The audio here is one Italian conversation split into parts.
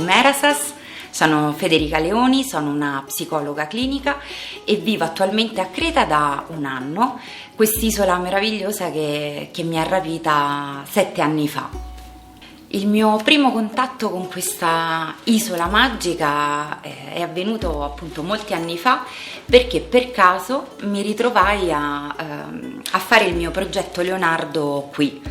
Merasas, sono Federica Leoni, sono una psicologa clinica e vivo attualmente a Creta da un anno, quest'isola meravigliosa che mi ha rapita 7 anni fa. Il mio primo contatto con questa isola magica è avvenuto appunto molti anni fa, perché per caso mi ritrovai a fare il mio progetto Leonardo qui.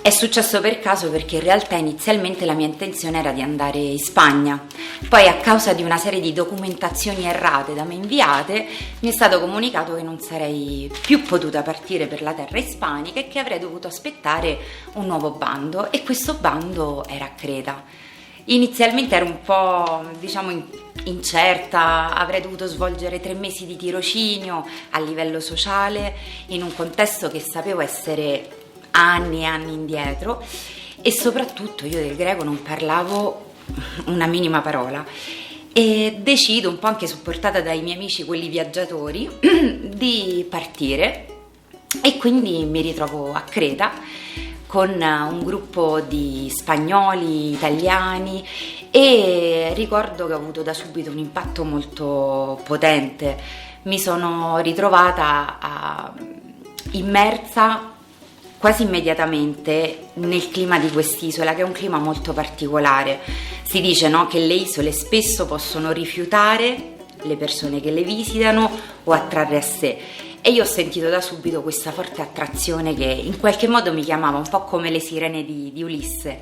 È successo per caso perché in realtà inizialmente la mia intenzione era di andare in Spagna, poi a causa di una serie di documentazioni errate da me inviate mi è stato comunicato che non sarei più potuta partire per la terra ispanica e che avrei dovuto aspettare un nuovo bando, e questo bando era a Creta. Inizialmente ero un po' incerta, avrei dovuto svolgere 3 mesi di tirocinio a livello sociale in un contesto che sapevo essere anni e anni indietro, e soprattutto io del greco non parlavo una minima parola, e decido, un po' anche supportata dai miei amici, quelli viaggiatori, di partire, e quindi mi ritrovo a Creta con un gruppo di spagnoli, italiani, e ricordo che ho avuto da subito un impatto molto potente. Mi sono ritrovata immersa quasi immediatamente nel clima di quest'isola, che è un clima molto particolare. Si dice, no, che le isole spesso possono rifiutare le persone che le visitano o attrarre a sé, e io ho sentito da subito questa forte attrazione che in qualche modo mi chiamava un po' come le sirene di Ulisse.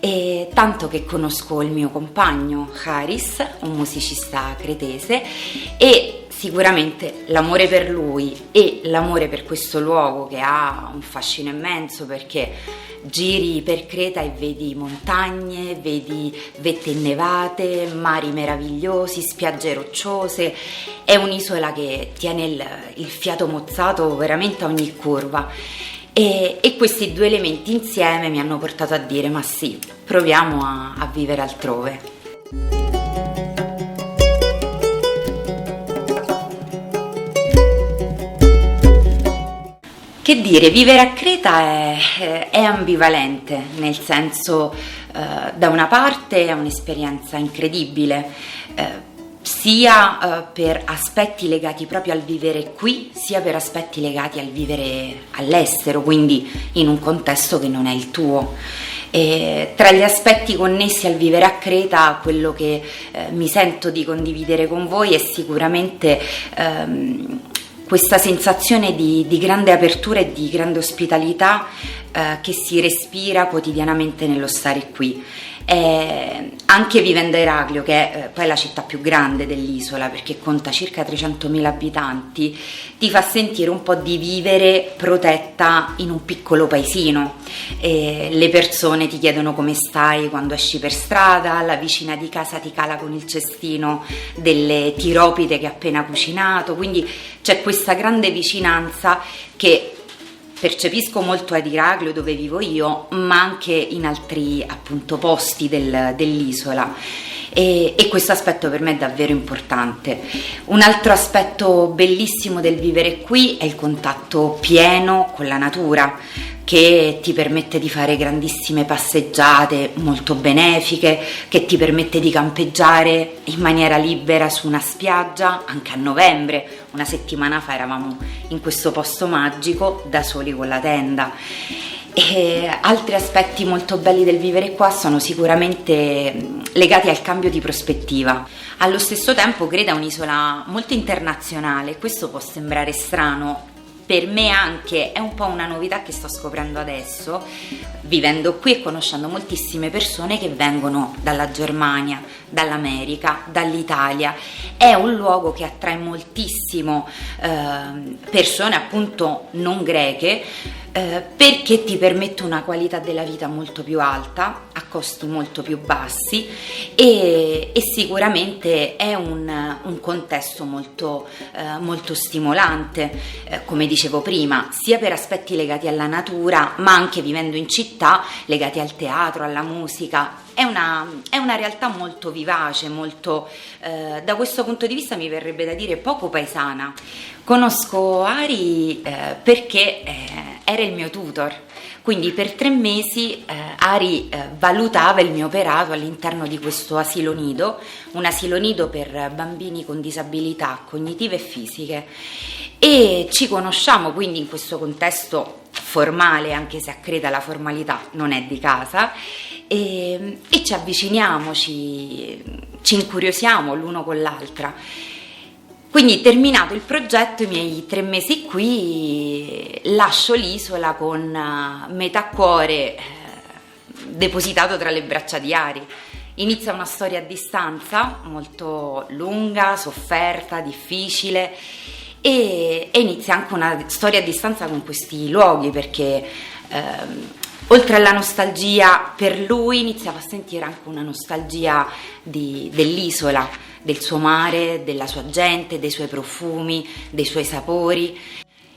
E tanto che conosco il mio compagno Haris, un musicista cretese, e sicuramente l'amore per lui e l'amore per questo luogo, che ha un fascino immenso, perché giri per Creta e vedi montagne, vedi vette innevate, mari meravigliosi, spiagge rocciose. È un'isola che tiene il fiato mozzato veramente a ogni curva, e questi due elementi insieme mi hanno portato a dire: ma sì, proviamo a vivere altrove. Che dire, vivere a Creta è ambivalente, nel senso, da una parte è un'esperienza incredibile, sia per aspetti legati proprio al vivere qui, sia per aspetti legati al vivere all'estero, quindi in un contesto che non è il tuo. E tra gli aspetti connessi al vivere a Creta, quello che mi sento di condividere con voi è sicuramente questa sensazione di grande apertura e di grande ospitalità che si respira quotidianamente nello stare qui. Anche vivendo a Iraklio, che è poi la città più grande dell'isola, perché conta circa 300.000 abitanti, ti fa sentire un po' di vivere protetta in un piccolo paesino. Le persone ti chiedono come stai quando esci per strada, la vicina di casa ti cala con il cestino delle tiropite che ha appena cucinato, quindi c'è questa grande vicinanza che percepisco molto ad Iraklio, dove vivo io, ma anche in altri appunto posti dell'isola, e questo aspetto per me è davvero importante. Un altro aspetto bellissimo del vivere qui è il contatto pieno con la natura, che ti permette di fare grandissime passeggiate molto benefiche, che ti permette di campeggiare in maniera libera su una spiaggia. Anche a novembre, una settimana fa, eravamo in questo posto magico da soli con la tenda. E altri aspetti molto belli del vivere qua sono sicuramente legati al cambio di prospettiva. Allo stesso tempo Creta è un'isola molto internazionale. Questo può sembrare strano, per me anche è un po' una novità che sto scoprendo adesso, vivendo qui e conoscendo moltissime persone che vengono dalla Germania, dall'America, dall'Italia. È un luogo che attrae moltissimo persone appunto non greche, perché ti permette una qualità della vita molto più alta a costi molto più bassi, e sicuramente è un contesto molto stimolante, come dicevo prima, sia per aspetti legati alla natura, ma anche vivendo in città legati al teatro, alla musica. È una realtà molto vivace, molto da questo punto di vista mi verrebbe da dire poco paesana. Conosco Ari perché era il mio tutor Quindi per 3 mesi Ari valutava il mio operato all'interno di questo asilo nido, un asilo nido per bambini con disabilità cognitive e fisiche, e ci conosciamo quindi in questo contesto formale, anche se a Creta la formalità non è di casa, e ci avviciniamo, ci incuriosiamo l'uno con l'altra. Quindi terminato il progetto, i miei 3 mesi qui, lascio l'isola con metà cuore depositato tra le braccia di Ari. Inizia una storia a distanza molto lunga, sofferta, difficile, e inizia anche una storia a distanza con questi luoghi, perché oltre alla nostalgia per lui iniziava a sentire anche una nostalgia dell'isola, del suo mare, della sua gente, dei suoi profumi, dei suoi sapori.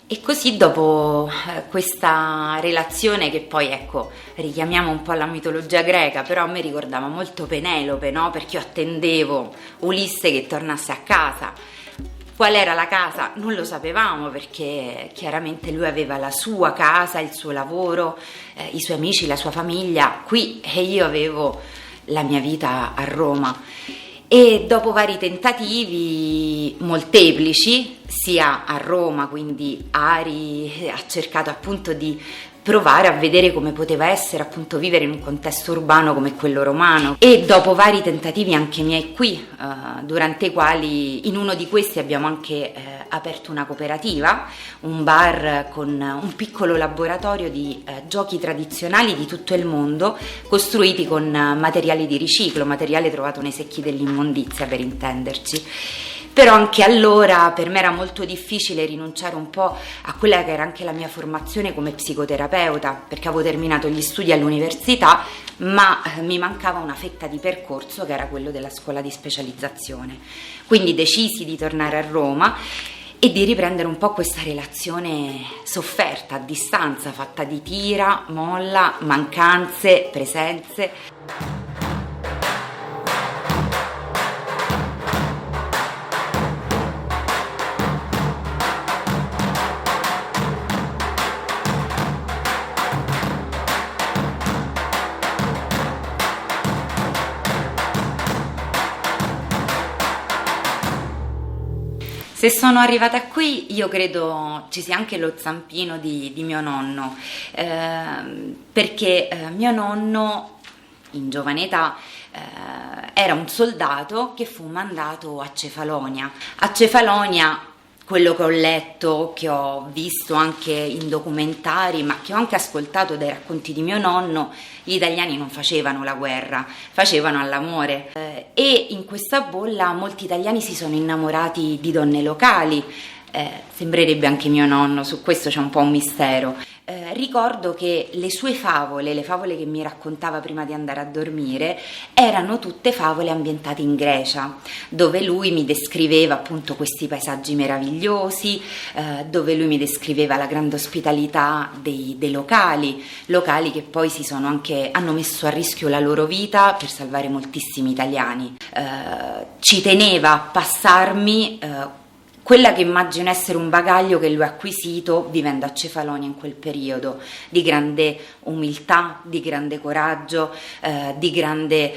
E così dopo questa relazione, che poi ecco richiamiamo un po' la mitologia greca, però a me ricordava molto Penelope, no? Perché io attendevo Ulisse che tornasse a casa. Qual era la casa? Non lo sapevamo, perché chiaramente lui aveva la sua casa, il suo lavoro, i suoi amici, la sua famiglia qui, e io avevo la mia vita a Roma. E dopo vari tentativi molteplici, sia a Roma, quindi Ari ha cercato appunto di provare a vedere come poteva essere appunto vivere in un contesto urbano come quello romano, e dopo vari tentativi anche miei qui, durante i quali in uno di questi abbiamo anche aperto una cooperativa, un bar con un piccolo laboratorio di giochi tradizionali di tutto il mondo, costruiti con materiali di riciclo, materiale trovato nei secchi dell'immondizia, per intenderci. Però anche allora per me era molto difficile rinunciare un po' a quella che era anche la mia formazione come psicoterapeuta, perché avevo terminato gli studi all'università, ma mi mancava una fetta di percorso che era quello della scuola di specializzazione. Quindi decisi di tornare a Roma e di riprendere un po' questa relazione sofferta, a distanza, fatta di tira, molla, mancanze, presenze. Se sono arrivata qui, io credo ci sia anche lo zampino di mio nonno, perché mio nonno in giovane età era un soldato che fu mandato a Cefalonia. A Cefalonia, quello che ho letto, che ho visto anche in documentari, ma che ho anche ascoltato dai racconti di mio nonno, gli italiani non facevano la guerra, facevano all'amore, e in questa bolla molti italiani si sono innamorati di donne locali, sembrerebbe anche mio nonno, su questo c'è un po' un mistero. Ricordo che le sue favole, le favole che mi raccontava prima di andare a dormire, erano tutte favole ambientate in Grecia, dove lui mi descriveva appunto questi paesaggi meravigliosi, dove lui mi descriveva la grande ospitalità dei locali che poi hanno messo a rischio la loro vita per salvare moltissimi italiani. Ci teneva a passarmi quella che immagino essere un bagaglio che lui ha acquisito vivendo a Cefalonia in quel periodo, di grande umiltà, di grande coraggio, di grande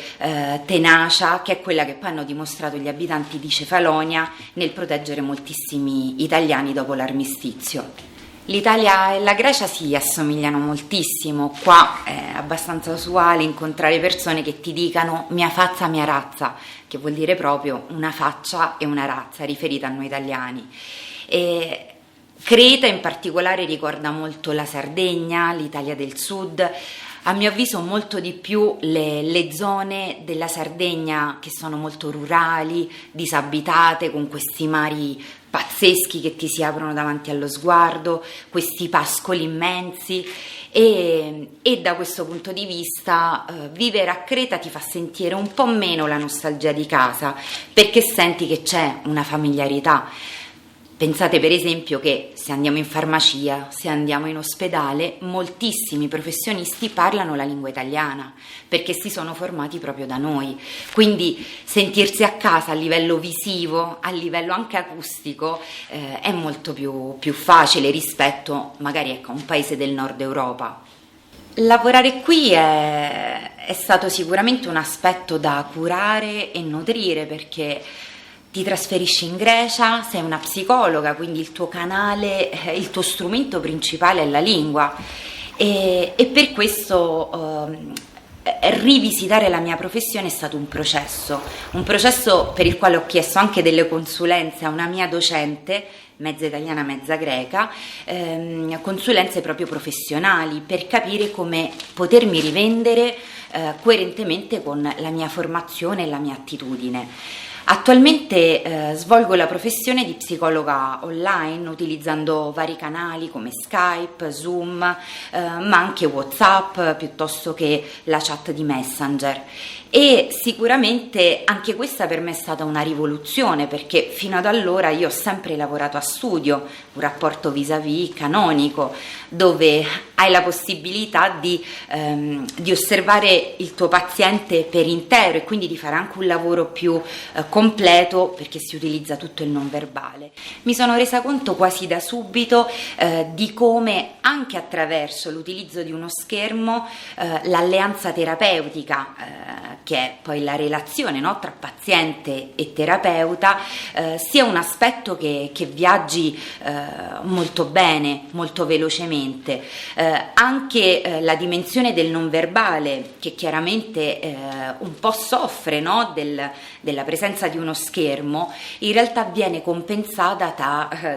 tenacia, che è quella che poi hanno dimostrato gli abitanti di Cefalonia nel proteggere moltissimi italiani dopo l'armistizio. L'Italia e la Grecia si assomigliano moltissimo, qua è abbastanza usuale incontrare persone che ti dicano mia fazza, mia razza, che vuol dire proprio una faccia e una razza riferita a noi italiani. E Creta in particolare ricorda molto la Sardegna, l'Italia del Sud, a mio avviso molto di più le zone della Sardegna che sono molto rurali, disabitate, con questi mari pazzeschi che ti si aprono davanti allo sguardo, questi pascoli immensi, e da questo punto di vista vivere a Creta ti fa sentire un po' meno la nostalgia di casa, perché senti che c'è una familiarità. Pensate per esempio che se andiamo in farmacia, se andiamo in ospedale, moltissimi professionisti parlano la lingua italiana perché si sono formati proprio da noi. Quindi sentirsi a casa a livello visivo, a livello anche acustico, è molto più facile rispetto magari a un paese del nord Europa. Lavorare qui è stato sicuramente un aspetto da curare e nutrire, perché ti trasferisci in Grecia, sei una psicologa, quindi il tuo canale, il tuo strumento principale è la lingua e per questo rivisitare la mia professione è stato un processo per il quale ho chiesto anche delle consulenze a una mia docente, mezza italiana, mezza greca, consulenze proprio professionali per capire come potermi rivendere coerentemente con la mia formazione e la mia attitudine. Attualmente svolgo la professione di psicologa online utilizzando vari canali come Skype, Zoom, ma anche WhatsApp piuttosto che la chat di Messenger. E sicuramente anche questa per me è stata una rivoluzione, perché fino ad allora io ho sempre lavorato a studio, un rapporto vis-à-vis canonico, dove hai la possibilità di osservare il tuo paziente per intero e quindi di fare anche un lavoro più completo, perché si utilizza tutto il non verbale. Mi sono resa conto quasi da subito di come anche attraverso l'utilizzo di uno schermo l'alleanza terapeutica, che è poi la relazione, no, tra paziente e terapeuta, sia un aspetto che viaggi molto bene, molto velocemente. Anche la dimensione del non verbale, che chiaramente un po' soffre, no, della presenza di uno schermo, in realtà viene compensata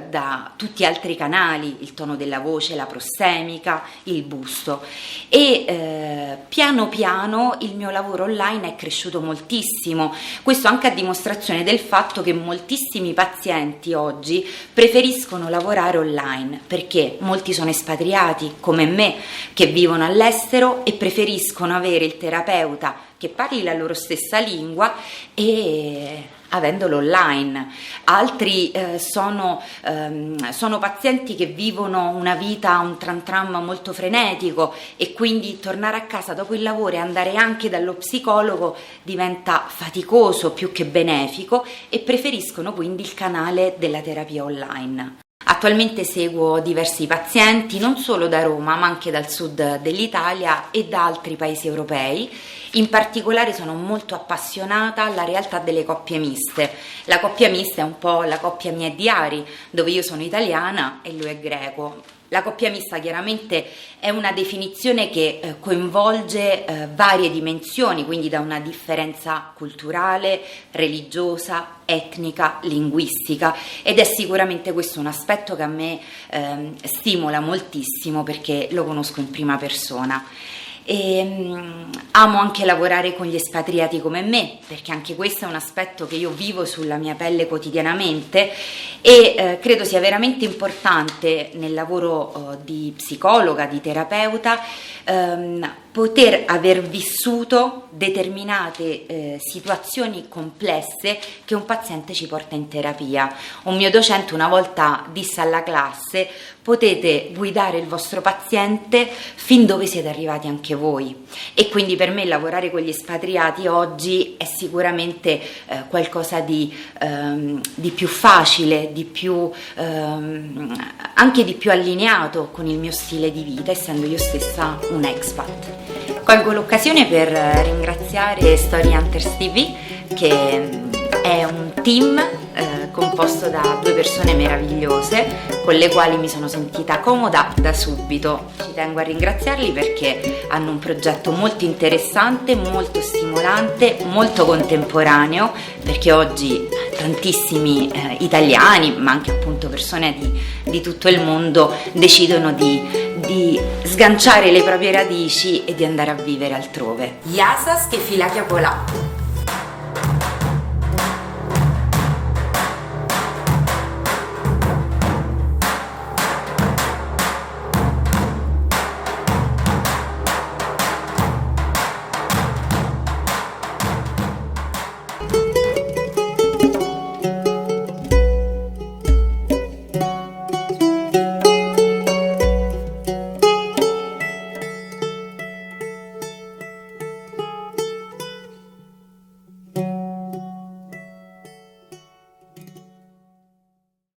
da tutti altri canali, il tono della voce, la prossemica, il busto, e piano piano il mio lavoro online è cresciuto moltissimo, questo anche a dimostrazione del fatto che moltissimi pazienti oggi preferiscono lavorare online, perché molti sono espatriati come me che vivono all'estero e preferiscono avere il terapeuta che parli la loro stessa lingua e avendolo online. Altri sono pazienti che vivono una vita, un tram tram molto frenetico, e quindi tornare a casa dopo il lavoro e andare anche dallo psicologo diventa faticoso più che benefico, e preferiscono quindi il canale della terapia online. Attualmente seguo diversi pazienti non solo da Roma ma anche dal sud dell'Italia e da altri paesi europei. In particolare sono molto appassionata alla realtà delle coppie miste. La coppia mista è un po' la coppia mia di Ari, dove io sono italiana e lui è greco. La coppia mista chiaramente è una definizione che coinvolge varie dimensioni, quindi da una differenza culturale, religiosa, etnica, linguistica, ed è sicuramente questo un aspetto che a me stimola moltissimo perché lo conosco in prima persona. Amo anche lavorare con gli espatriati come me, perché anche questo è un aspetto che io vivo sulla mia pelle quotidianamente e credo sia veramente importante nel lavoro di psicologa, di terapeuta, poter aver vissuto determinate situazioni complesse che un paziente ci porta in terapia. Un mio docente una volta disse alla classe: potete guidare il vostro paziente fin dove siete arrivati anche voi. E quindi per me lavorare con gli espatriati oggi è sicuramente qualcosa di più facile, di più anche di più allineato con il mio stile di vita, essendo io stessa un expat. Colgo l'occasione per ringraziare Story Hunters TV, che è un team composto da 2 persone meravigliose con le quali mi sono sentita comoda da subito. Ci tengo a ringraziarli perché hanno un progetto molto interessante, molto stimolante, molto contemporaneo, perché oggi tantissimi italiani, ma anche appunto persone di tutto il mondo, decidono di sganciare le proprie radici e di andare a vivere altrove. Yasas και φιλάκια πολλά.